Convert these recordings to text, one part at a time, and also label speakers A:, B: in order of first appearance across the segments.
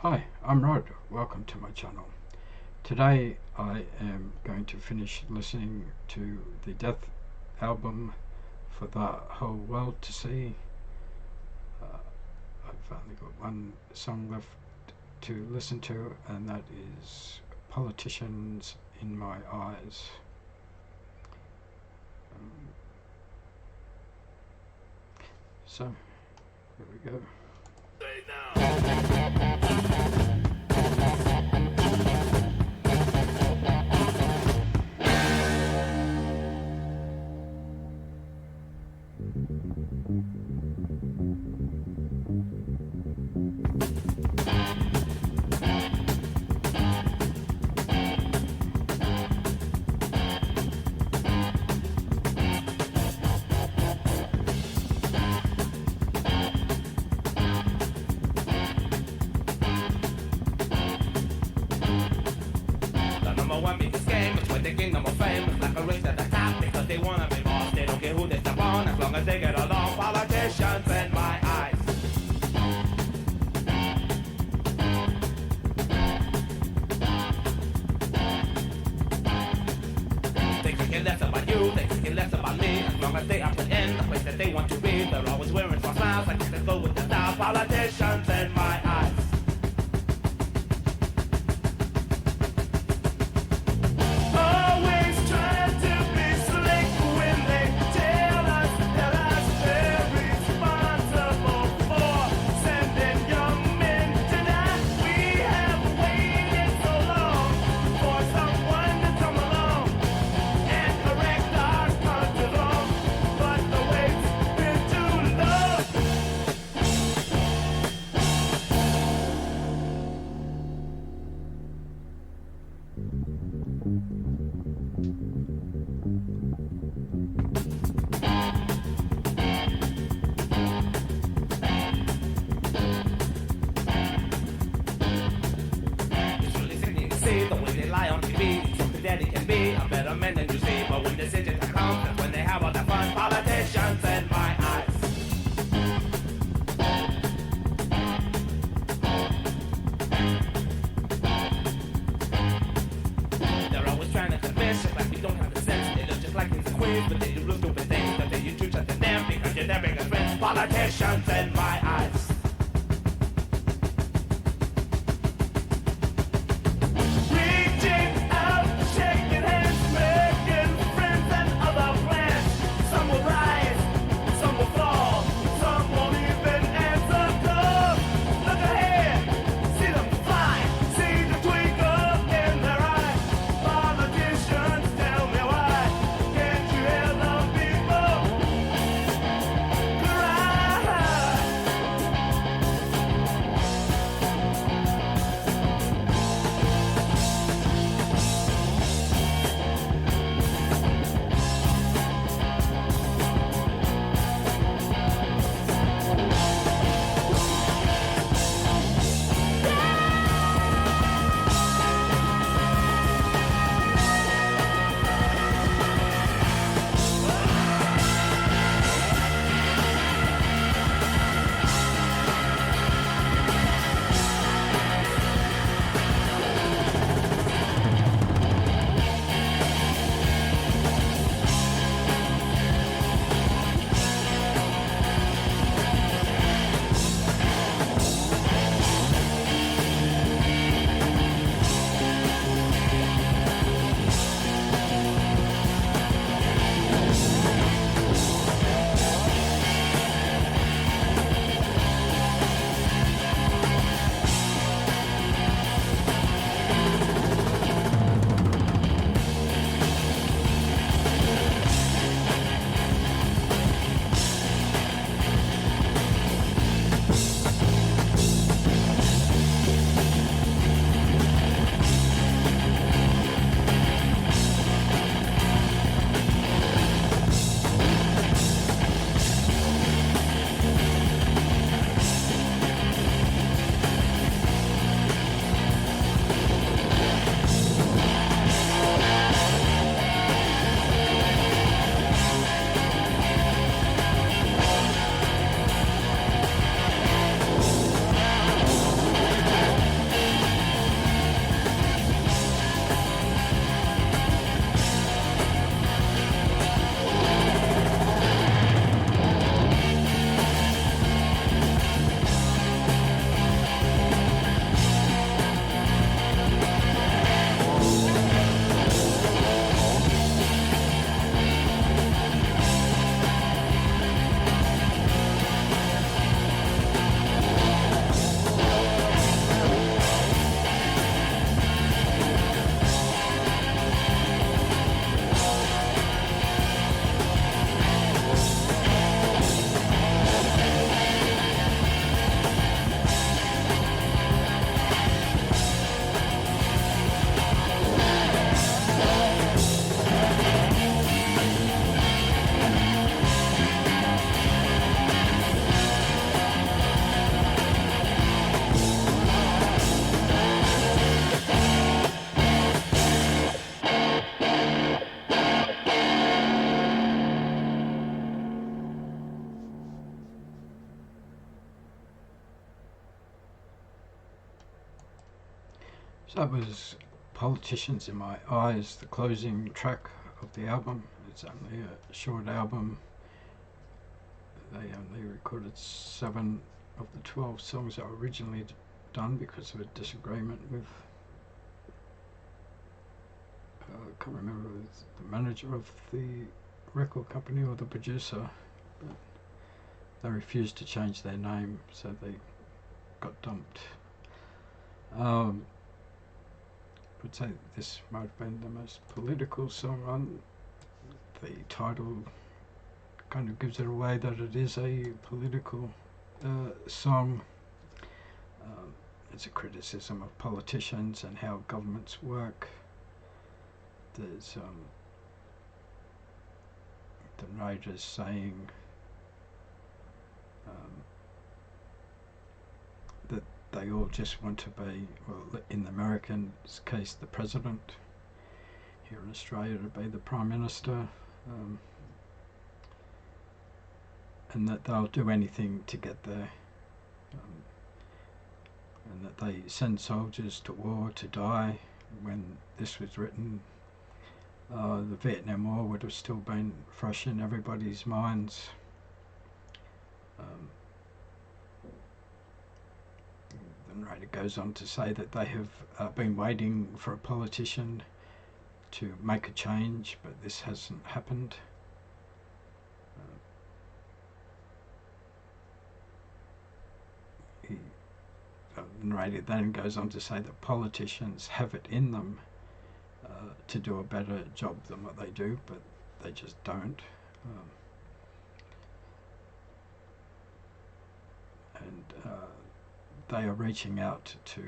A: Hi, I'm Rod. Welcome to my channel. Today I am going to finish listening to the Death album for the whole world to see. I've only got one song left to listen to, and that is Politicians in My Eyes. So, here we go.
B: One biggest game is with the kingdom of fame. It's like a race at the top because they wanna be boss. They don't care who they step on as long as they get along. Politicians in my eyes. They care less about you, they care less about me. As long as they are put in the place that they want to be. They're always wearing small smiles like they go with the style. Politicians in my eyes. The way they lie on TV, something that it can be a better man than you see. But when decisions come, that's when they have all the fun. Politicians in my eyes. They're always trying to convince us like we don't have the sense. They look just like kings and queens, but they do real stupid things. That they you choose to them because you're their biggest friends. Politicians in my eyes.
A: So that was Politicians in My Eyes, the closing track of the album. It's only a short album. They only recorded 7 of the 12 songs that were originally done because of a disagreement with, I can't remember, with the manager of the record company or the producer, but they refused to change their name, so they got dumped. I would say this might have been the most political song on. The title kind of gives it away that it is a political song. It's a criticism of politicians and how governments work. There's the narrator's saying that they all just want to be, well, in the American case, the president. Here in Australia, to be the Prime Minister. And that they'll do anything to get there. And that they send soldiers to war to die. When this was written, the Vietnam War would have still been fresh in everybody's minds. The narrator goes on to say that they have been waiting for a politician to make a change, but this hasn't happened. The narrator then goes on to say that politicians have it in them to do a better job than what they do, but they just don't. They are reaching out to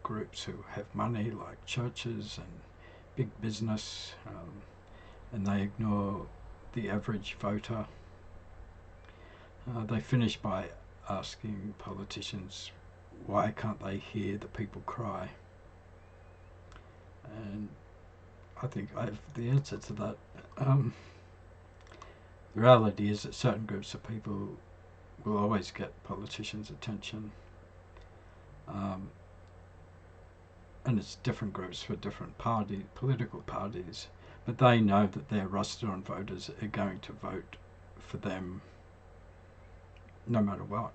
A: groups who have money, like churches and big business, and they ignore the average voter. They finish by asking politicians, why can't they hear the people cry? And I think I have the answer to that. The reality is that certain groups of people will always get politicians' attention. And it's different groups for different political parties, but they know that their roster on voters are going to vote for them no matter what.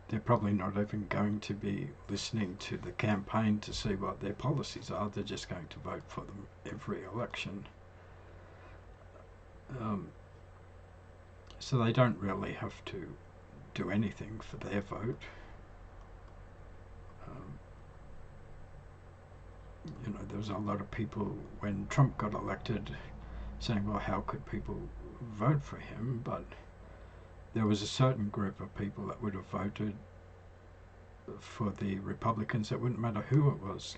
A: They're probably not even going to be listening to the campaign to see what their policies are. They're just going to vote for them every election. So they don't really have to do anything for their vote. There was a lot of people when Trump got elected saying, well, how could people vote for him? But there was a certain group of people that would have voted for the Republicans. It wouldn't matter who it was.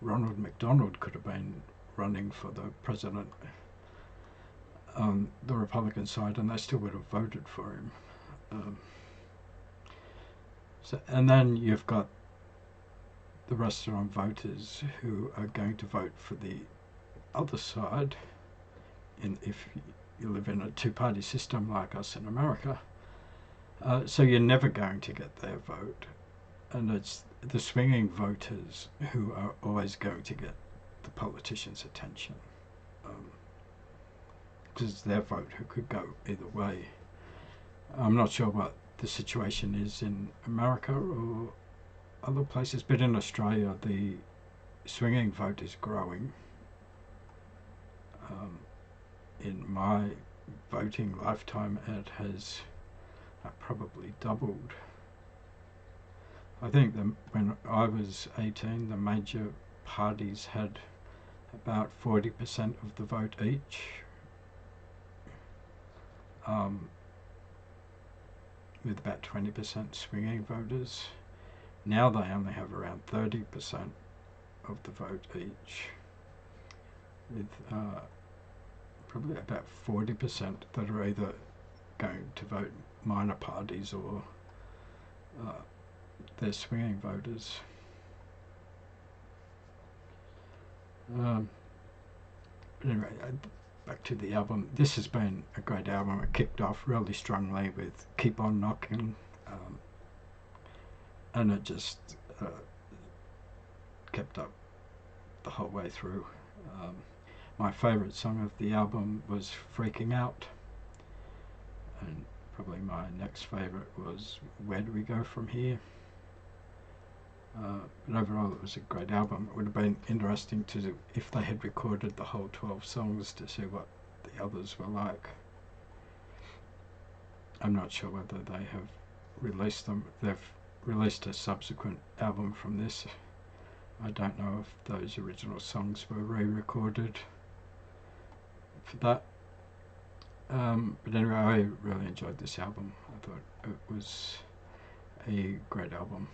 A: Ronald McDonald could have been running for the president on the Republican side, and they still would have voted for him. And then you've got the restaurant voters who are going to vote for the other side. If you live in a two-party system like us in America, so you're never going to get their vote, and it's the swinging voters who are always going to get the politicians' attention, because it's their vote who could go either way. I'm not sure what the situation is in America or other places, but in Australia the swinging vote is growing. In my voting lifetime it has probably doubled. I think when I was 18 the major parties had about 40% of the vote each. With about 20% swinging voters. Now they only have around 30% of the vote each, with probably about 40% that are either going to vote minor parties or they're swinging voters. Anyway, back to the album. This has been a great album. It kicked off really strongly with Keep On Knocking, and it just kept up the whole way through. My favourite song of the album was Freaking Out, and probably my next favourite was Where Do We Go From Here. But overall it was a great album. It would have been interesting to do, if they had recorded the whole 12 songs, to see what the others were like. I'm not sure whether they have released them. They've released a subsequent album from this. I don't know if those original songs were re-recorded for that. But anyway, I really enjoyed this album. I thought it was a great album.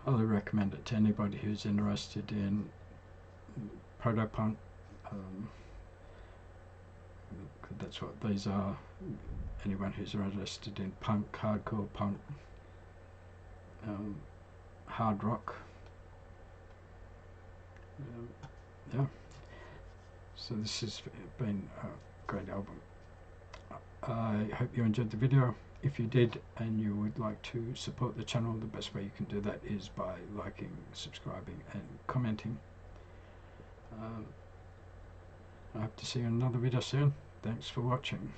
A: Highly recommend it to anybody who's interested in proto-punk. That's what these are. Anyone who's interested in punk, hardcore punk, hard rock. Yeah. So this has been a great album. I hope you enjoyed the video. If you did and you would like to support the channel, the best way you can do that is by liking, subscribing and commenting. I hope to see you in another video soon. Thanks for watching.